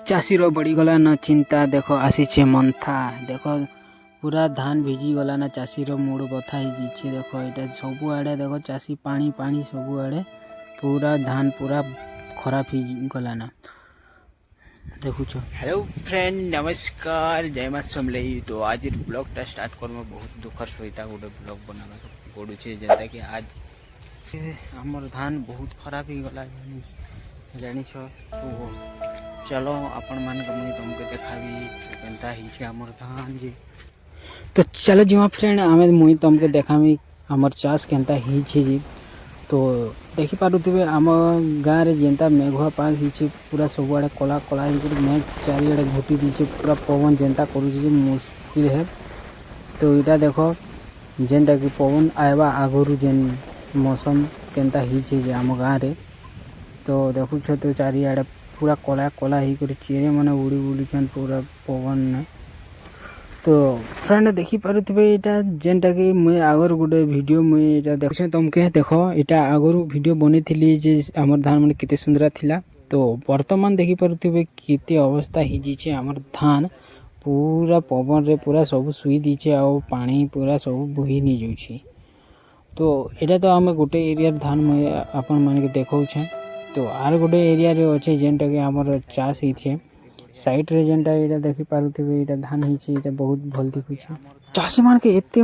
चाषीर बढ़ीगला न चिंता देख आसीचे मंथा देख पूरा धान भिजी गला ना चाषीर मूड बथा ही देख यहाँ सब आड़े देख चाषी पानी पानी सब आड़े पूरा धान पूरा खराब ही गला ना देखुच। हेलो फ्रेंड नमस्कार जय माँ समलई। तो आज ब्लॉग स्टार्ट कर बहुत दुखर सहित गोटे ब्लॉग बना पड़ू जेनता कि आज आमर धान बहुत खराब ही गला जानी तो चलो आपण मान मुझे तुमको देखाबी केनता ही आमर धान जी। तो चलो जी फ्रेंड आम मुई तुमको देखामी आमर चाष केनता ही जी। तो देखी पारे आम गाँव में जेनता मेघुआ पाग ही पूरा सब आड़े कला कला ही मेघ चारिड़े घुटी दीचे पूरा पवन जेनता करुचे मुश्किल है। तो यहाँ देख जेनटा कि पवन आएबा आगुरी जेन मौसम केनता ही आम गाँव में। तो देखुछ तो चारिड़े पूरा कला कला ही चेरे मैंने उड़ी उड़ीछन पूरा पवन ने। तो फ्रेंड देखी पारे यहाँ जेनटा कि मुझे आगर गोटे वीडियो मुझे देखुचे तुमके देख यहाँ आगुरी वीडियो बनी थी जे आमर धान मैंने केते सुंदर थिला। तो वर्तमान देखी पारे केते अवस्था ही आमर धान पूरा पवन रे पूरा सब सुई दीचे आ पानी पूरा सब बोही नहीं जाऊँगी। तो यहाँ तो आम गोटे एरिया धान मुझे आपण मान देखा। तो आर गोटे एरिया रे अच्छे जेनटा कि आमर चाष ही साइड रे जेनटा यहाँ देखी पारे यहाँ धान ही बहुत भल दिखुचे। चाषी मान के एते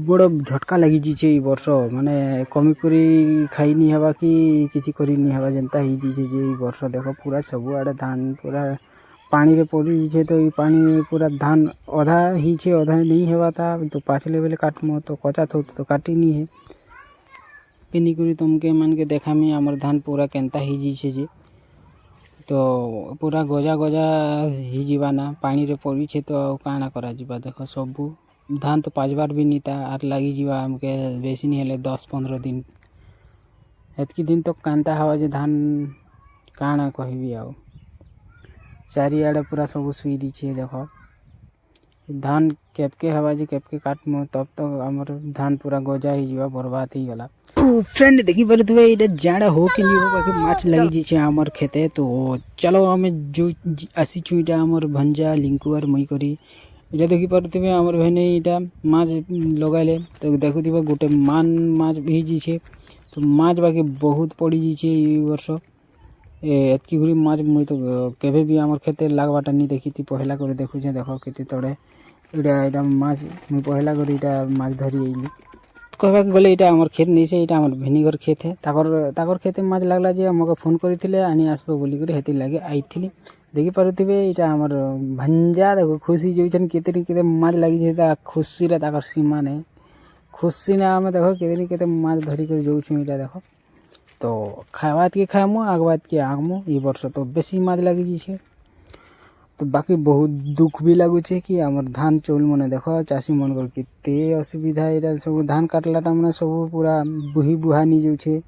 बड़ झटका लगी जीचे वर्ष माने कमी करी खाई नहीं हवा कि किसी करी नहीं हवा जेनता ही जीचे जे वर्ष देख पूरा सब आड़े धान पूरा पानी रे पड़ी जे। तो ये पानी पूरा धान अधा ही अधा नहीं हेवा था। तो पाछले बेले काटम तो कचा थो तो काटी नहीं है पिनी करी तुमके मान के देखामी आमर धान पूरा केनता ही जीचे जे। तो पूरा गजा गजा ही जीवा ना पानी रे पड़ी छे। तो काना करा जीवा देख सबू धान तो पाँचबार भी नहीं था आर लगी जीवा हमके बेसी नहीं हेले 10-15 दिन एतकी दिन तो कांता हवा जे धान काना कहबी आओ चारिआडे पूरा सब सुई दीछे देख धान केपके हवा जे केपके काटम तब तो आमर धान पूरा गजा ही जीवा बर्बाद ही गला। फ्रेंड देखी पारे ये जाड़ा हो कि नहीं हो बाकी माछ लगी जी आमर खेते। तो चलो आम जो आसी छुईटा आमर भंजा लिंकु आर मई करी ये देखी पारे आमर भेने यहाँ माछ लगाइले। तो देखुव गोटे मान माछ भी जीछे। तो माछ बाकी बहुत पड़ी जीछे ये वर्ष एतकी घुरी माछ मुई तो केबे भी आमर खेते लागवाटा नहीं देखी थी पहला कर देखुचे देख केते तड़े यहाँ माछ मुई पहला कर यहाँ माछ धरी आईली कहवा गले यहाँ आमर खेत नहीं से यहाँ आमर भेनिगर खेत है ताकर खेते माछ लगला जे हमको फोन करते आनी आसबो बोलिक हेती लगे आई देखी पारे यहाँ आमर भंजा देखो खुशी जोन केते माछ लगी खुशी रे सीमा नहीं खुशी ने आम देख केते माछ धरिक जाऊँ यहाँ देख। तो खावात के खामु आगवात के आगमु ये वर्ष तो बेसी माछ लगी जी। तो बाकी बहुत दुख भी लगुचे कि आमर धान चौल मैंने देख चाषी मन केते असुविधा यहाँ सब धान काटलाटा मैंने सब पूरा बुही बुहा नहीं जाऊे।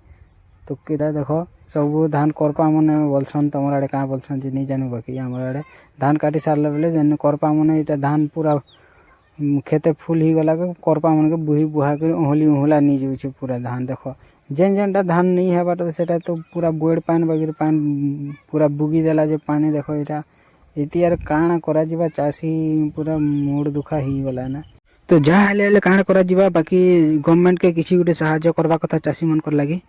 तो केटा देख सब धान करपा मैंने बोलसन तुम आड़े क्या बोलसन जे नहीं जानू बाकी आमर आड़े धान काटी सारा बेले जेन करपा मैंने यहाँ धान पूरा खेते फुल ही गला के करपा मन के बुही बुहा कर ओहली ओहला नहीं जाऊे पूरा धान देख जेन जेनटा धान नहीं है सेटा तो पूरा बोड़ पान बगैर पान पूरा बुगी देला जे पानी देख यहाँ ये यार काଣା करा जीवा चाषी पूरा मूड दुखा ही गला ना। तो जहाँ हेले काଣା करा जीवा बाकी गवर्नमेंट के किसी गोटे साहाय्य करवा कथा चाषी मन कर लगे।